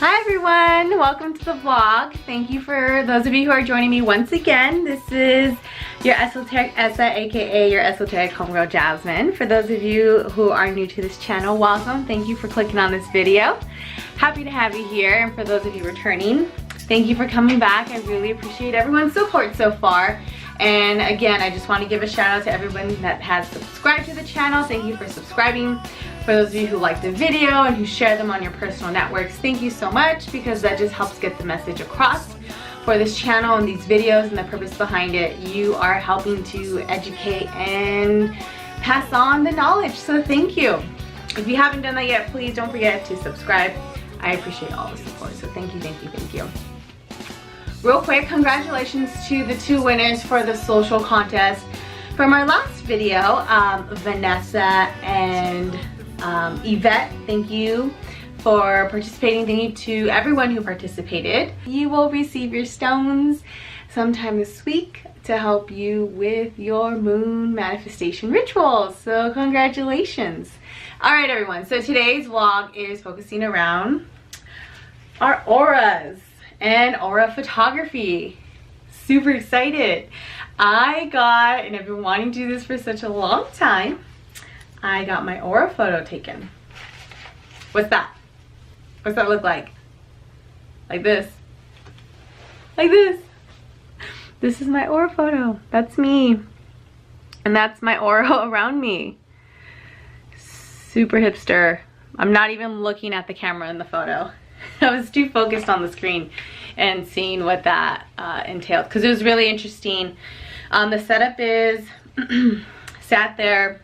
Hi everyone, welcome to the vlog. Thank you for those of you who are joining me once again. This is your Esoteric Esa, aka your Esoteric Homegirl Jasmine. For those of you who are new to this channel, welcome. Thank you for clicking on this video. Happy to have you here, and for those of you returning, thank you for coming back. I really appreciate everyone's support so far. And again, I just want to give a shout out to everyone that has subscribed to the channel. Thank you for subscribing. For those of you who like the video and who share them on your personal networks, thank you so much, because that just helps get the message across for this channel and these videos and the purpose behind it. You are helping to educate and pass on the knowledge, so thank you. If you haven't done that yet, please don't forget to subscribe. I appreciate all the support, so thank you, thank you, thank you. Real quick, congratulations to the two winners for the social contest from our last video, Vanessa and Yvette. Thank you for participating. Thank you to everyone who participated. You will receive your stones sometime this week to help you with your moon manifestation rituals. So congratulations. All right, everyone. So today's vlog is focusing around our auras and aura photography. Super excited. And I've been wanting to do this for such a long time. I got my aura photo taken. What's that? What's that look like? Like this. Like this. This is my aura photo. That's me. And that's my aura around me. Super hipster. I'm not even looking at the camera in the photo. I was too focused on the screen and seeing what that entailed, because it was really interesting. The setup is sat there,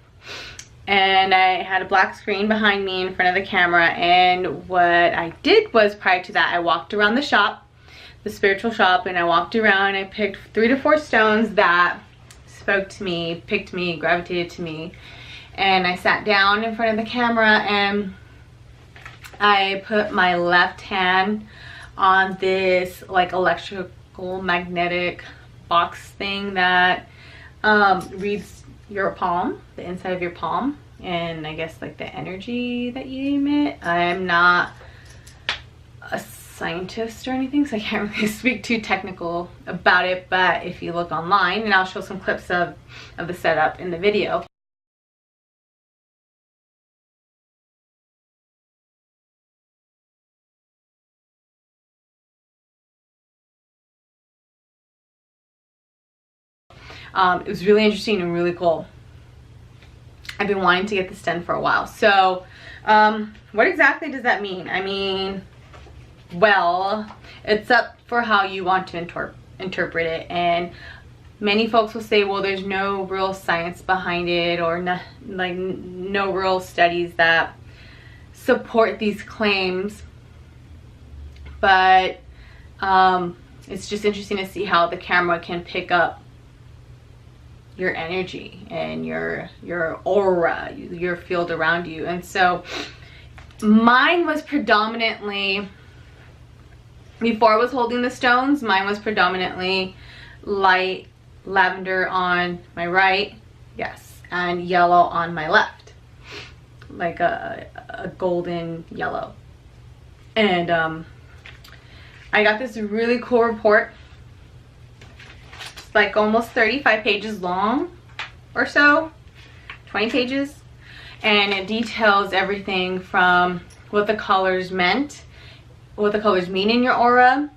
and I had a black screen behind me in front of the camera, and what I did was, prior to that, I walked around the shop, the spiritual shop, and I walked around and I picked 3 to 4 stones that spoke to me, picked me, gravitated to me, and I sat down in front of the camera and I put my left hand on this like electrical magnetic box thing that reads your palm, the inside of your palm, and I guess like the energy that you emit. I'm not a scientist or anything, so I can't really speak too technical about it, but if you look online, and I'll show some clips of the setup in the video. It was really interesting and really cool. I've been wanting to get this done for a while. So what exactly does that mean? I mean, well, it's up for how you want to interpret it, and many folks will say, well, there's no real science behind it, or no real studies that support these claims, but it's just interesting to see how the camera can pick up your energy and your aura, your field around you. And so mine was predominantly, before I was holding the stones, mine was predominantly light lavender on my right, yes, and yellow on my left, like a golden yellow. And I got this really cool report, like almost 35 pages long or so, 20 pages, and it details everything from what the colors meant, what the colors mean in your aura,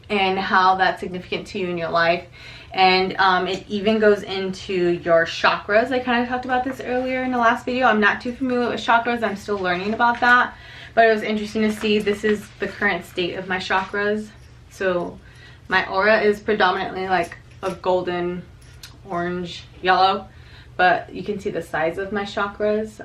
and how that's significant to you in your life. And it even goes into your chakras. I kind of talked about this earlier in the last video. I'm not too familiar with chakras. I'm still learning about that, but it was interesting to see. This is the current state of my chakras. So my aura is predominantly like a golden, orange, yellow, but you can see the size of my chakras.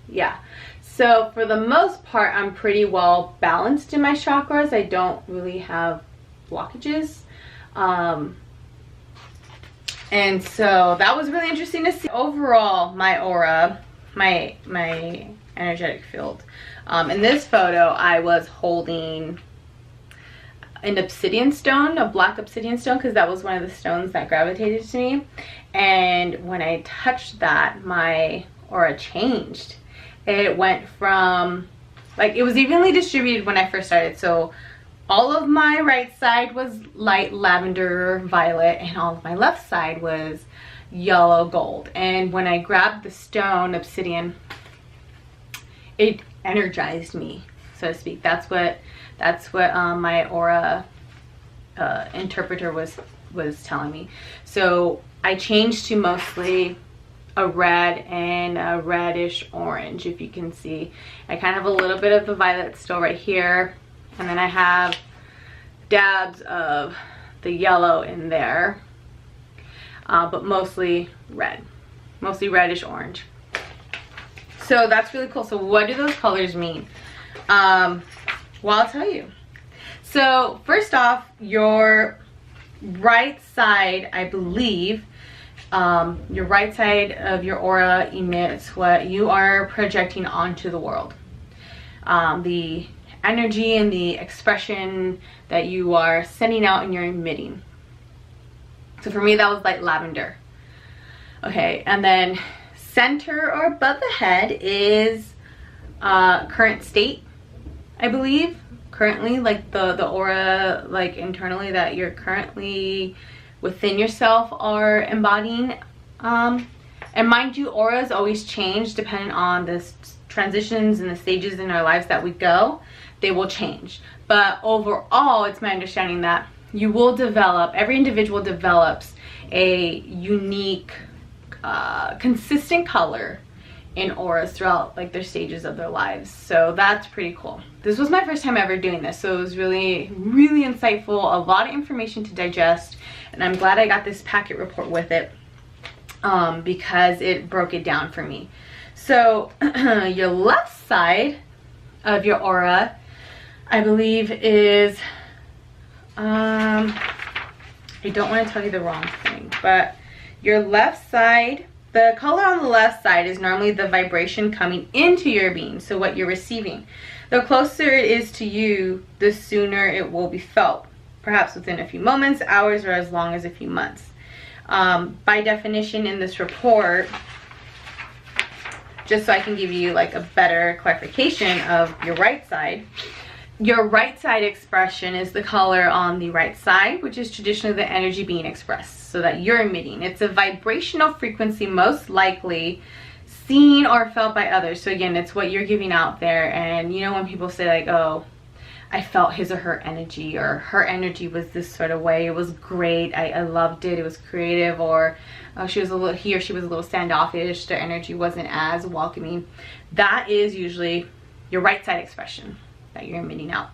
Yeah, so for the most part, I'm pretty well balanced in my chakras. I don't really have blockages. And so that was really interesting to see. Overall, my aura, my energetic field. In this photo, I was holding an obsidian stone, a black obsidian stone, because that was one of the stones that gravitated to me. And when I touched that, my aura changed. It went from Like, it was evenly distributed when I first started. So all of my right side was light lavender violet, and all of my left side was yellow gold. And when I grabbed the stone obsidian, it energized me, so to speak. That's what my aura interpreter was telling me. So I changed to mostly a red and a reddish orange. If you can see, I kind of have a little bit of the violet still right here, and then I have dabs of the yellow in there, but mostly red, mostly reddish orange. So that's really cool. So what do those colors mean? Well, I'll tell you. So first off, your right side, I believe, your right side of your aura emits what you are projecting onto the world. The energy and the expression that you are sending out and you're emitting. So for me, that was like lavender. Okay, and then center or above the head is current state, I believe. Currently, like the aura, like internally, that you're currently within yourself are embodying. And mind you, auras always change depending on the transitions and the stages in our lives that we go. They will change, but overall, it's my understanding that you will develop, every individual develops a unique consistent color in auras throughout like their stages of their lives. So that's pretty cool. This was my first time ever doing this, so it was really insightful, a lot of information to digest, and I'm glad I got this packet report with it because it broke it down for me. So your left side of your aura, I believe, is I don't want to tell you the wrong thing, but your left side, the color on the left side is normally the vibration coming into your being, so what you're receiving. The closer it is to you, the sooner it will be felt, perhaps within a few moments, hours, or as long as a few months. By definition in this report, just so I can give you like a better clarification of your right side expression is the color on the right side, which is traditionally the energy being expressed, so that you're emitting. It's a vibrational frequency most likely seen or felt by others. So again, it's what you're giving out there. And you know, when people say like, oh, I felt his or her energy, or her energy was this sort of way, it was great, I loved it, it was creative, or oh, he or she was a little standoffish, their energy wasn't as welcoming. That is usually your right side expression that you're emitting out.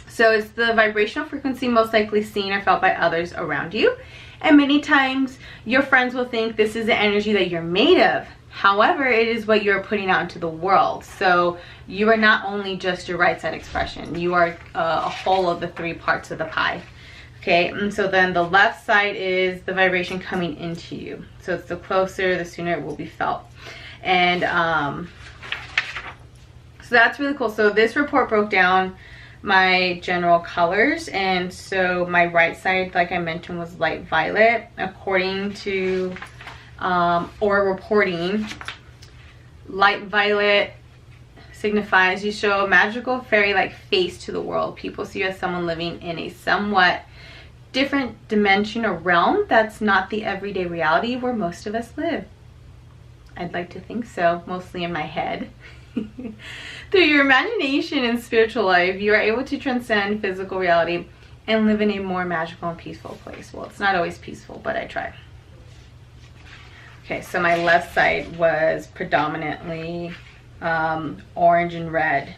So it's the vibrational frequency most likely seen or felt by others around you. And many times your friends will think this is the energy that you're made of. However, it is what you're putting out into the world. So you are not only just your right side expression, you are a whole of the three parts of the pie. Okay, and so then the left side is the vibration coming into you. So it's the closer, the sooner it will be felt. And so that's really cool. So this report broke down my general colors, and so my right side, like I mentioned, was light violet. According to or reporting, light violet signifies you show a magical fairy-like face to the world. People see you as someone living in a somewhat different dimension or realm that's not the everyday reality where most of us live. I'd like to think so, mostly in my head. Through your imagination and spiritual life, you are able to transcend physical reality and live in a more magical and peaceful place. Well, it's not always peaceful, but I try. Okay, so my left side was predominantly orange and red,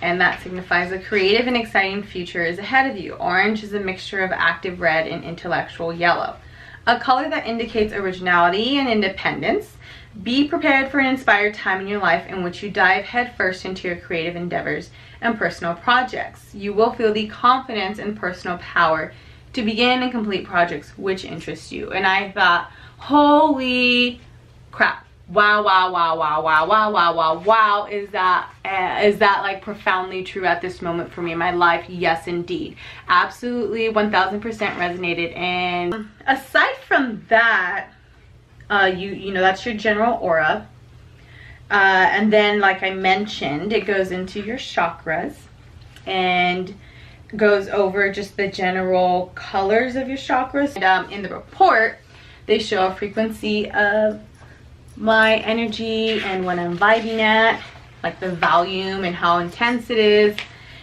and that signifies a creative and exciting future is ahead of you. Orange is a mixture of active red and intellectual yellow, a color that indicates originality and independence. Be prepared for an inspired time in your life in which you dive headfirst into your creative endeavors and personal projects. You will feel the confidence and personal power to begin and complete projects which interest you. And I thought, holy crap, wow, wow, wow, wow, wow, wow, wow, wow, wow, is that like profoundly true at this moment for me in my life? Yes, indeed. Absolutely 1000% resonated. And aside from that, you know, that's your general aura. And then, like I mentioned, it goes into your chakras and goes over just the general colors of your chakras. And, in the report, they show a frequency of my energy and what I'm vibing at, like the volume and how intense it is,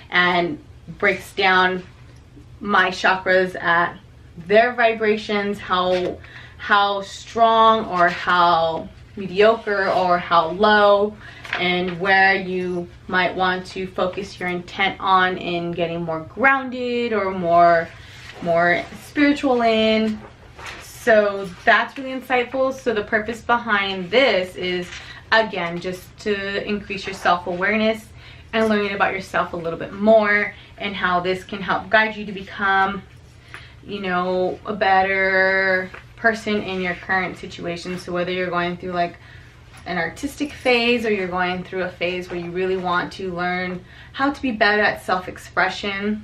and breaks down my chakras at their vibrations, how strong or how mediocre or how low, and where you might want to focus your intent on in getting more grounded or more spiritual in. So that's really insightful. So the purpose behind this is, again, just to increase your self-awareness and learning about yourself a little bit more, and how this can help guide you to become, you know, a better person in your current situation. So whether you're going through like an artistic phase, or you're going through a phase where you really want to learn how to be better at self-expression,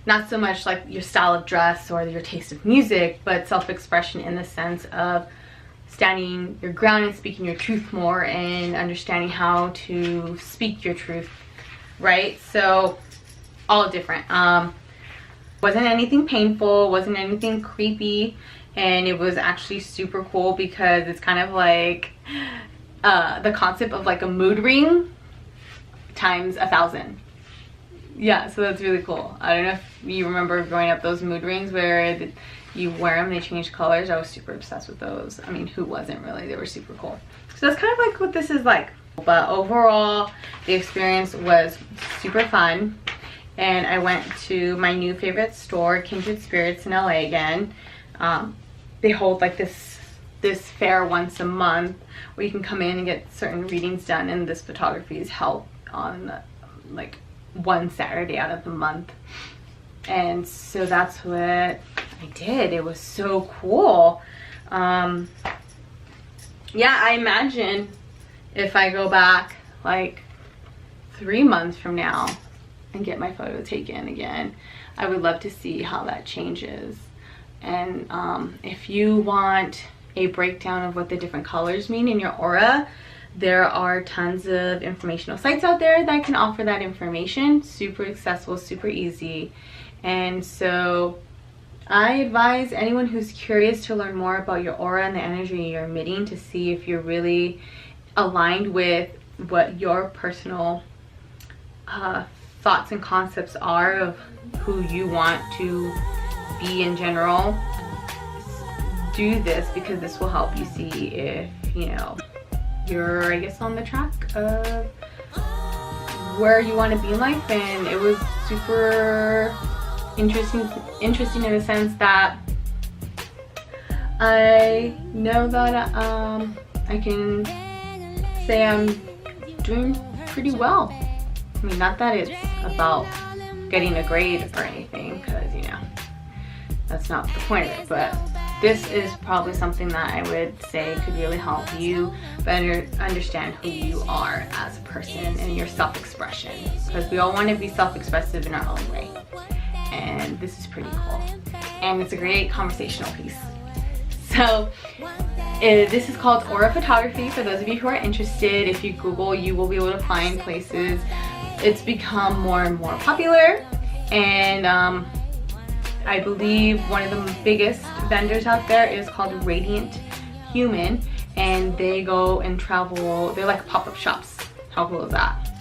not so much like your style of dress or your taste of music, but self-expression in the sense of standing your ground and speaking your truth more, and understanding how to speak your truth, right? So all different. Wasn't anything painful, wasn't anything creepy, and it was actually super cool because it's kind of like the concept of like a mood ring times 1,000. Yeah, so that's really cool. I don't know if you remember growing up, those mood rings where you wear them, they change colors. I was super obsessed with those. I mean, who wasn't really? They were super cool. So that's kind of like what this is like. But overall, the experience was super fun. And I went to my new favorite store, Kindred Spirits in LA again. They hold like this fair once a month where you can come in and get certain readings done, and this photography is held on like one Saturday out of the month. And so that's what I did. It was so cool. Yeah, I imagine if I go back like 3 months from now and get my photo taken again, I would love to see how that changes. And if you want a breakdown of what the different colors mean in your aura, there are tons of informational sites out there that can offer that information. Super accessible, super easy. And so I advise anyone who's curious to learn more about your aura and the energy you're emitting, to see if you're really aligned with what your personal thoughts and concepts are of who you want to be in general. Do this, because this will help you see if, you know, you're, I guess, on the track of where you want to be in life. And it was super interesting in the sense that I know that I can say I'm doing pretty well. I mean, not that it's about getting a grade or anything, because, you know, that's not the point of it, but this is probably something that I would say could really help you better understand who you are as a person and your self-expression, because we all want to be self-expressive in our own way, and this is pretty cool, and it's a great conversational piece. So this is called aura photography. For those of you who are interested, if you Google, you will be able to find places. It's become more and more popular, and I believe one of the biggest vendors out there is called Radiant Human, and they go and travel. They're like pop-up shops. How cool is that?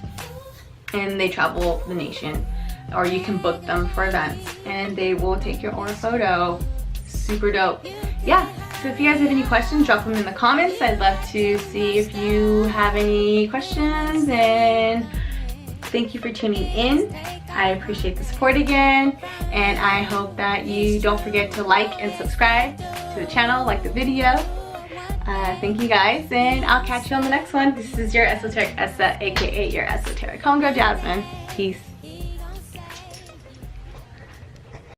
And they travel the nation, or you can book them for events, and they will take your aura photo. Super dope. Yeah, so if you guys have any questions, drop them in the comments. I'd love to see if you have any questions, and thank you for tuning in. I appreciate the support again, and I hope that you don't forget to like and subscribe to the channel, like the video. Thank you guys, and I'll catch you on the next one. This is your Esoteric Esa, aka your Esoteric Homegirl Jasmine. Peace.